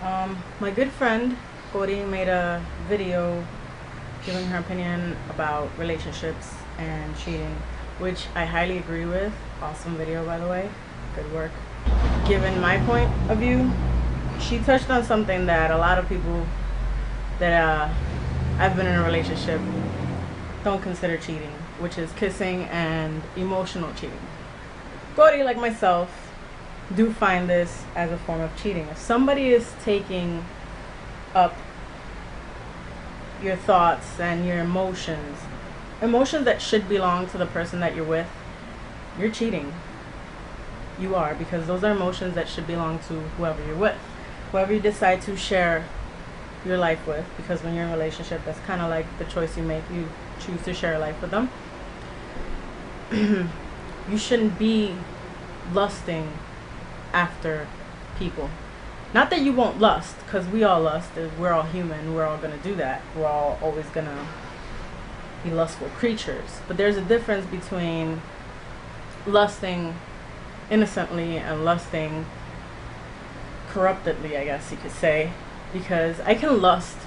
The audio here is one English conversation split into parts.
My good friend Cori made a video giving her opinion about relationships and cheating, which I highly agree with. Awesome video, by the way. Good work. Given my point of view, she touched on something that a lot of people that I've been in a relationship don't consider cheating, which is kissing and emotional cheating. Cori, like myself, do find this as a form of cheating. If somebody is taking up your thoughts and your emotions that should belong to the person that you're with, you're cheating. You are, because those are emotions that should belong to whoever you're with, whoever you decide to share your life with, because when you're in a relationship, that's kind of like the choice you make. You choose to share life with them. You shouldn't be lusting after people. Not that you won't lust, because we all lust. We're all human. We're all going to do that. We're all always going to be lustful creatures. But there's a difference between lusting innocently and lusting corruptedly, I guess you could say. Because I can lust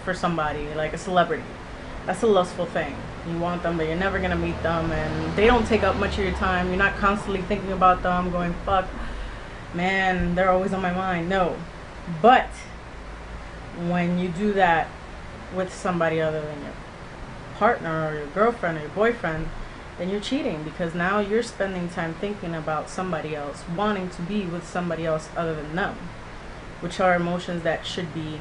for somebody, like a celebrity. That's a lustful thing. You want them, but you're never going to meet them, and they don't take up much of your time. You're not constantly thinking about them, going, fuck, man, they're always on my mind. No. But when you do that with somebody other than your partner or your girlfriend or your boyfriend, then you're cheating, because now you're spending time thinking about somebody else, wanting to be with somebody else other than them, which are emotions that should be,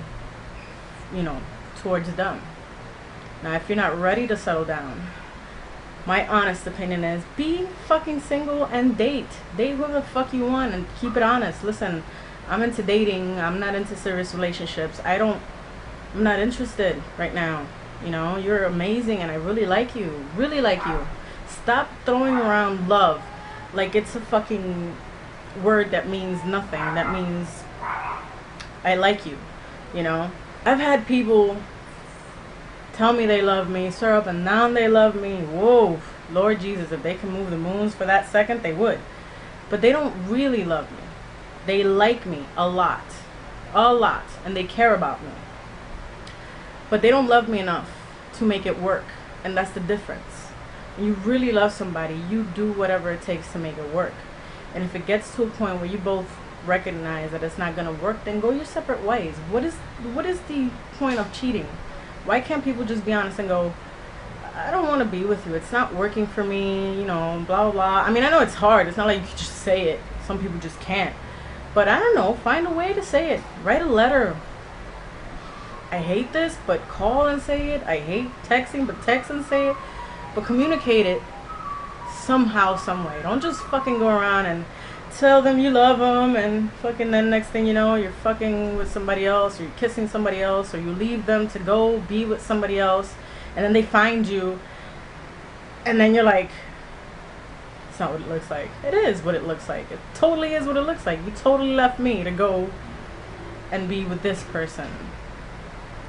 towards them. Now, if you're not ready to settle down, my honest opinion is be fucking single and date. Date whoever the fuck you want and keep it honest. Listen, I'm into dating. I'm not into serious relationships. I'm not interested right now. You're amazing and I really like you. Really like you. Stop throwing around love like it's a fucking word that means nothing. That means I like you. I've had people tell me they love me, stir up and down they love me. Whoa, Lord Jesus, if they can move the moons for that second, they would. But they don't really love me. They like me a lot, and they care about me. But they don't love me enough to make it work, and that's the difference. When you really love somebody, you do whatever it takes to make it work. And if it gets to a point where you both recognize that it's not going to work, then go your separate ways. What is the point of cheating? Why can't people just be honest and go, I don't want to be with you. It's not working for me, blah, blah, blah. I mean, I know it's hard. It's not like you can just say it. Some people just can't. But I don't know. Find a way to say it. Write a letter. I hate this, but call and say it. I hate texting, but text and say it. But communicate it somehow, some way. Don't just fucking go around and tell them you love them, and fucking then next thing you know, you're fucking with somebody else, or you're kissing somebody else, or you leave them to go be with somebody else, and then they find you, and then you're like, it's not what it looks like. It is what it looks like. It totally is what it looks like. You totally left me to go and be with this person,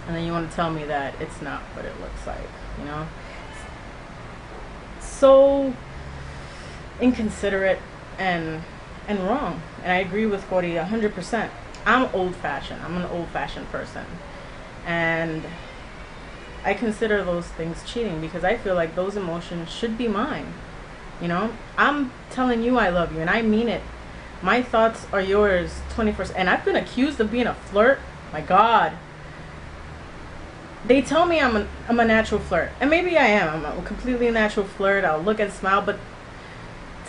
and then you want to tell me that it's not what it looks like. So inconsiderate and wrong. And I agree with Cori 100%. I'm old-fashioned. I'm an old-fashioned person, and I consider those things cheating, because I feel like those emotions should be mine. I'm telling you I love you, and I mean it. My thoughts are yours 24/7. And I've been accused of being a flirt. My God. They tell me I'm a natural flirt, and maybe I am. I'm a completely natural flirt. I'll look and smile, but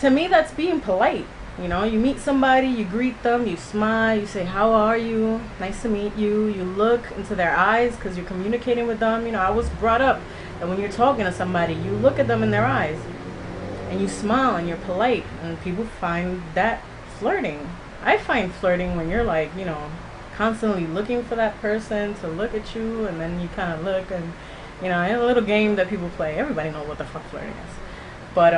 to me, that's being polite. You meet somebody, you greet them, you smile, you say, how are you? Nice to meet you. You look into their eyes because you're communicating with them. I was brought up that when you're talking to somebody, you look at them in their eyes and you smile and you're polite, and people find that flirting. I find flirting when you're like, constantly looking for that person to look at you, and then you kind of look, and, a little game that people play. Everybody knows what the fuck flirting is. But,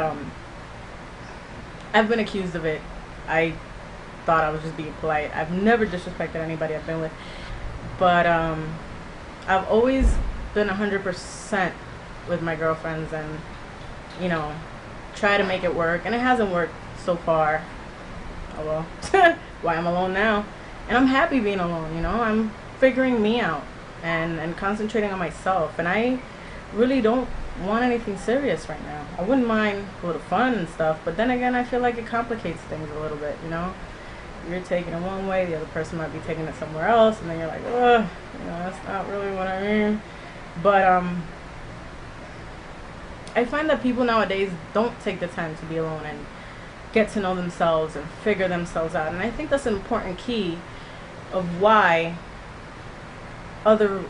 I've been accused of it. I thought I was just being polite. I've never disrespected anybody I've been with. But I've always been 100% with my girlfriends, and, try to make it work. And it hasn't worked so far. Oh well. Why I'm alone now. And I'm happy being alone, you know. I'm figuring me out and concentrating on myself. And I really don't want anything serious right now. I wouldn't mind a little fun and stuff, but then again, I feel like it complicates things a little bit, you know. You're taking it one way, the other person might be taking it somewhere else, and then you're like, ugh, you know, that's not really what I mean. But I find that people nowadays don't take the time to be alone and get to know themselves and figure themselves out. And I think that's an important key of why other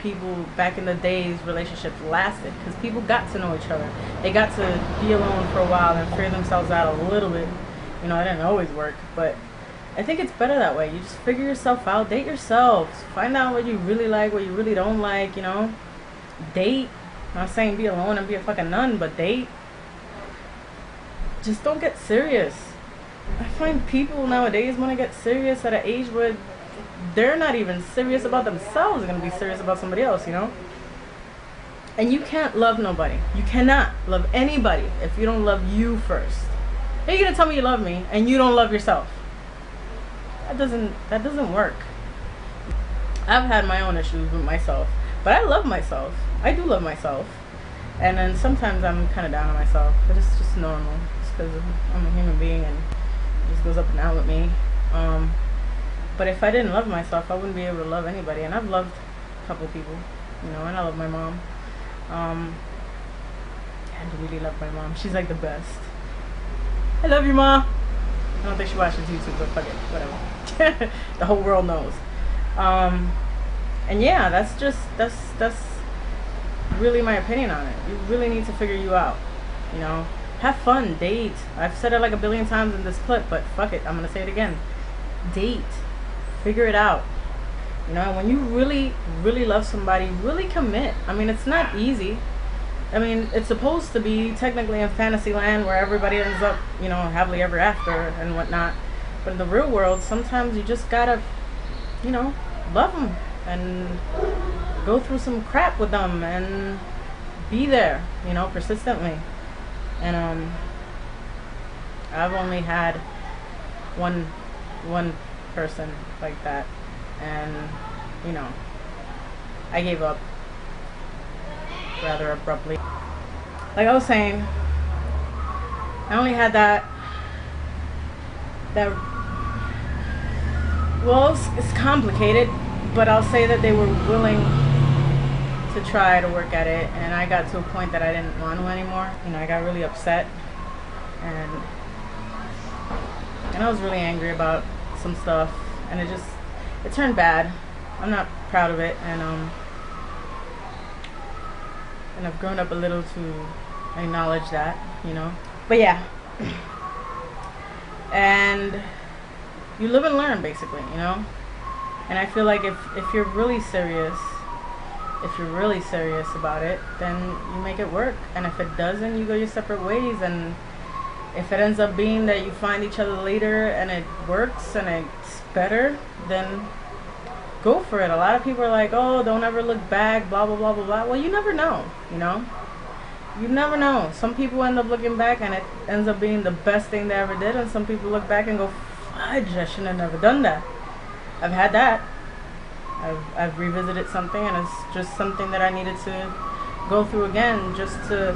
people back in the days relationships lasted, because people got to know each other. They got to be alone for a while and figure themselves out a little bit. You know, it didn't always work, but I think it's better that way. You just figure yourself out, date yourselves, find out what you really like, what you really don't like, you know. Date. I'm not saying be alone and be a fucking nun, but date. Just don't get serious. I find people nowadays want to get serious at an age where they're not even serious about themselves. They're going to be serious about somebody else, you know. And you can't love nobody. You cannot love anybody if you don't love you first. How are you going to tell me you love me and you don't love yourself? That doesn't work. I've had my own issues with myself, but I love myself. I do love myself. And then sometimes I'm kind of down on myself, but it's just normal. It's because I'm a human being and it just goes up and down with me. But if I didn't love myself, I wouldn't be able to love anybody. And I've loved a couple people, you know, and I love my mom. I really love my mom. She's like the best. I love you, Ma. I don't think she watches YouTube, but fuck it, whatever. The whole world knows. And yeah, that's really my opinion on it. You really need to figure you out, you know. Have fun, date. I've said it like a billion times in this clip, but fuck it, I'm gonna say it again. Date. Figure it out. You know, when you really, really love somebody, really commit. I mean, it's not easy. I mean, it's supposed to be technically in fantasy land where everybody ends up, you know, happily ever after and whatnot. But in the real world, sometimes you just gotta, you know, love them and go through some crap with them and be there, you know, persistently. And I've only had one person like that, and you know, I gave up rather abruptly. Like I was saying, I only had that well, it's complicated, but I'll say that they were willing to try to work at it, and I got to a point that I didn't want to anymore. You know, I got really upset, and I was really angry about some stuff, and it turned bad. I'm not proud of it, and I've grown up a little to acknowledge that, you know. But yeah, and you live and learn, basically, you know. And I feel like if you're really serious, about it, then you make it work. And if it doesn't, you go your separate ways. And if it ends up being that you find each other later and it works and it's better, then go for it. A lot of people are like, oh, don't ever look back, blah, blah, blah, blah, blah. Well, you never know, you know. You never know. Some people end up looking back and it ends up being the best thing they ever did. And some people look back and go, fudge, I shouldn't have never done that. I've had that. I've revisited something, and it's just something that I needed to go through again, just to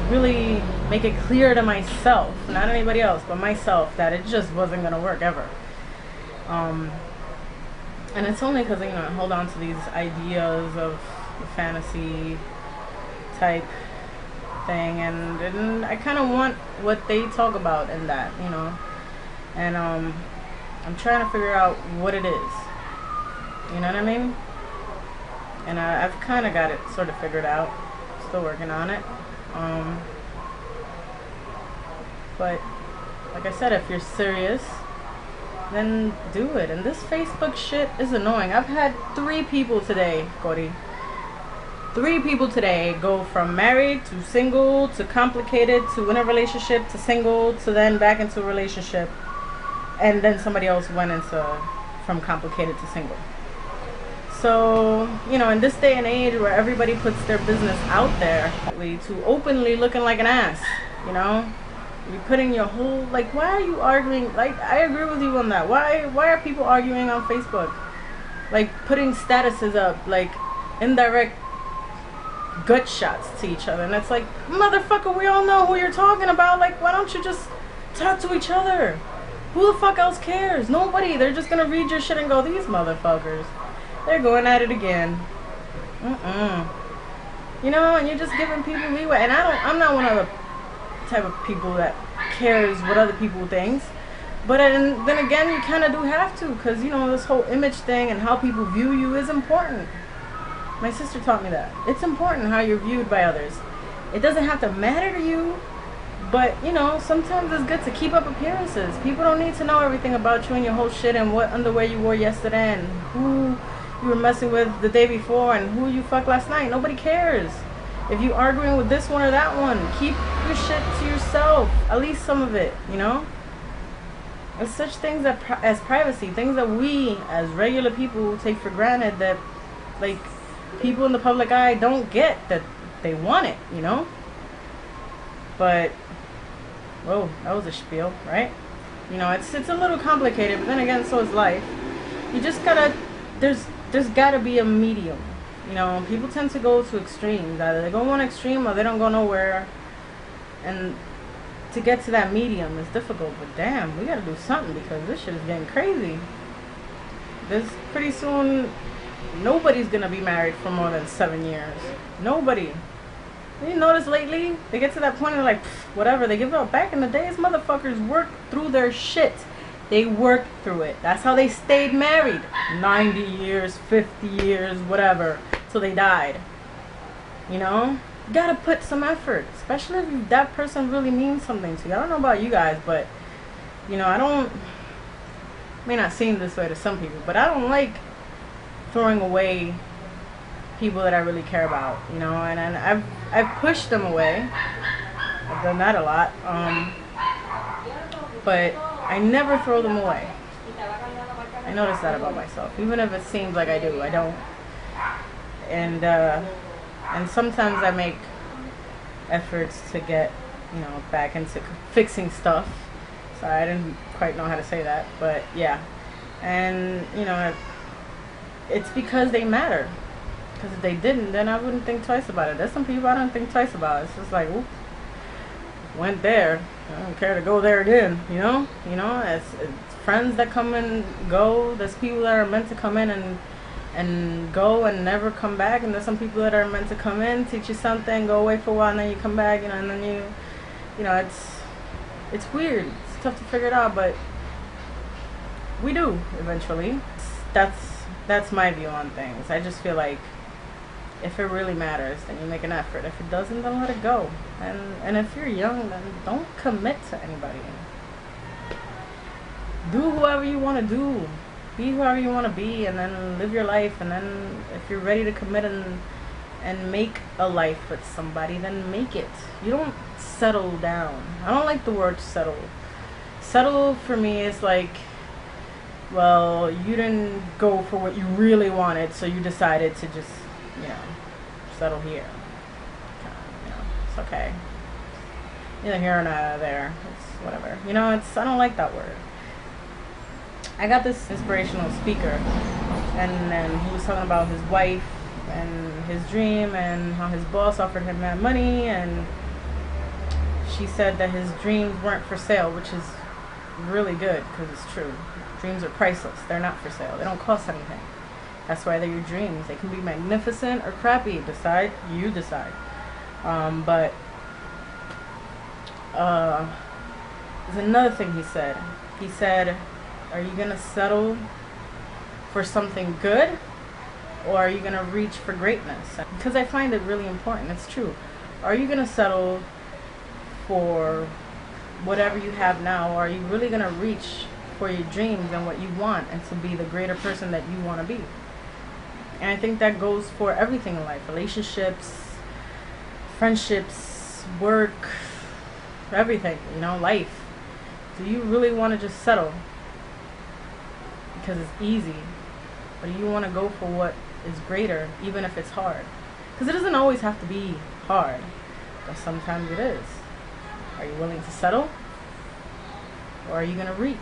really make it clear to myself, not anybody else, but myself, that it just wasn't gonna work ever. And it's only because, you know, I hold on to these ideas of the fantasy type thing, and I kind of want what they talk about in that, you know. And I'm trying to figure out what it is. You know what I mean? And I've kind of got it sort of figured out. Still working on it. But like I said, if you're serious, then do it. And this Facebook shit is annoying. I've had 3 people today, Cori. 3 people today go from married to single to complicated to in a relationship to single to then back into a relationship. And then somebody else went into from complicated to single. So, you know, in this day and age where everybody puts their business out there to openly looking like an ass, you know, You're putting your whole, like, why are you arguing? Like, I agree with you on that. Why are people arguing on Facebook? Like, putting statuses up, like, indirect gut shots to each other. And it's like, motherfucker, we all know who you're talking about. Like, why don't you just talk to each other? Who the fuck else cares? Nobody. They're just gonna read your shit and go, these motherfuckers, they're going at it again. You know, and you're just giving people leeway. And I'm not one of the type of people that cares what other people think. But then again, you kind of do have to, because, you know, this whole image thing and how people view you is important. My sister taught me that. It's important how you're viewed by others. It doesn't have to matter to you, but, you know, sometimes it's good to keep up appearances. People don't need to know everything about you and your whole shit and what underwear you wore yesterday and who you were messing with the day before and who you fucked last night. Nobody cares. If you're arguing with this one or that one, keep your shit to yourself. At least some of it, you know? It's such things as privacy, things that we as regular people take for granted, that, like, people in the public eye don't get, that they want it, you know? But, whoa, that was a spiel, right? You know, it's a little complicated, but then again, so is life. You just gotta, there's gotta be a medium. You know, people tend to go to extremes. Either they go one extreme or they don't go nowhere. And to get to that medium is difficult, but damn, we gotta do something, because this shit is getting crazy. This, pretty soon, nobody's gonna be married for more than 7 years. Nobody. You notice lately, they get to that point and they're like, whatever, they give up. Back in the days, motherfuckers worked through their shit. They worked through it. That's how they stayed married. 90 years, 50 years, whatever, till they died. You know? You gotta put some effort, especially if that person really means something to you. I don't know about you guys, but, you know, may not seem this way to some people, but I don't like throwing away people that I really care about, you know, and I've pushed them away. I've done that a lot, but I never throw them away. I notice that about myself, even if it seems like I do. I don't. And sometimes I make efforts to get, you know, back into fixing stuff. Sorry, I didn't quite know how to say that, but yeah. And, you know, it's because they matter. Because if they didn't, then I wouldn't think twice about it. There's some people I don't think twice about. It's just like, whoop, went there. I don't care to go there again, you know? You know, it's friends that come and go. There's people that are meant to come in and go and never come back. And there's some people that are meant to come in, teach you something, go away for a while, and then you come back, you know, and then you know, it's weird. It's tough to figure it out, but we do eventually. That's my view on things. I just feel like if it really matters, then you make an effort. If it doesn't, then let it go. And if you're young, then don't commit to anybody. Do whoever you want to do. Be whoever you want to be, and then live your life. And then if you're ready to commit and make a life with somebody, then make it. You don't settle down. I don't like the word settle. Settle for me is like, well, you didn't go for what you really wanted, so you decided to just, you know, settle here. You know, it's okay. Either here or not there. It's whatever. You know, I don't like that word. I got this inspirational speaker, and he was talking about his wife and his dream and how his boss offered him that money, and she said that his dreams weren't for sale, which is really good, because it's true. Dreams are priceless. They're not for sale. They don't cost anything. That's why they're your dreams. They can be magnificent or crappy. You decide. But there's another thing he said. He said, are you going to settle for something good, or are you going to reach for greatness? Because I find it really important. It's true. Are you going to settle for whatever you have now, or are you really going to reach for your dreams and what you want, and to be the greater person that you want to be? And I think that goes for everything in life. Relationships, friendships, work, everything, you know, life. Do you really want to just settle because it's easy, or do you want to go for what is greater, even if it's hard? Because it doesn't always have to be hard, but sometimes it is. Are you willing to settle? Or are you going to reach?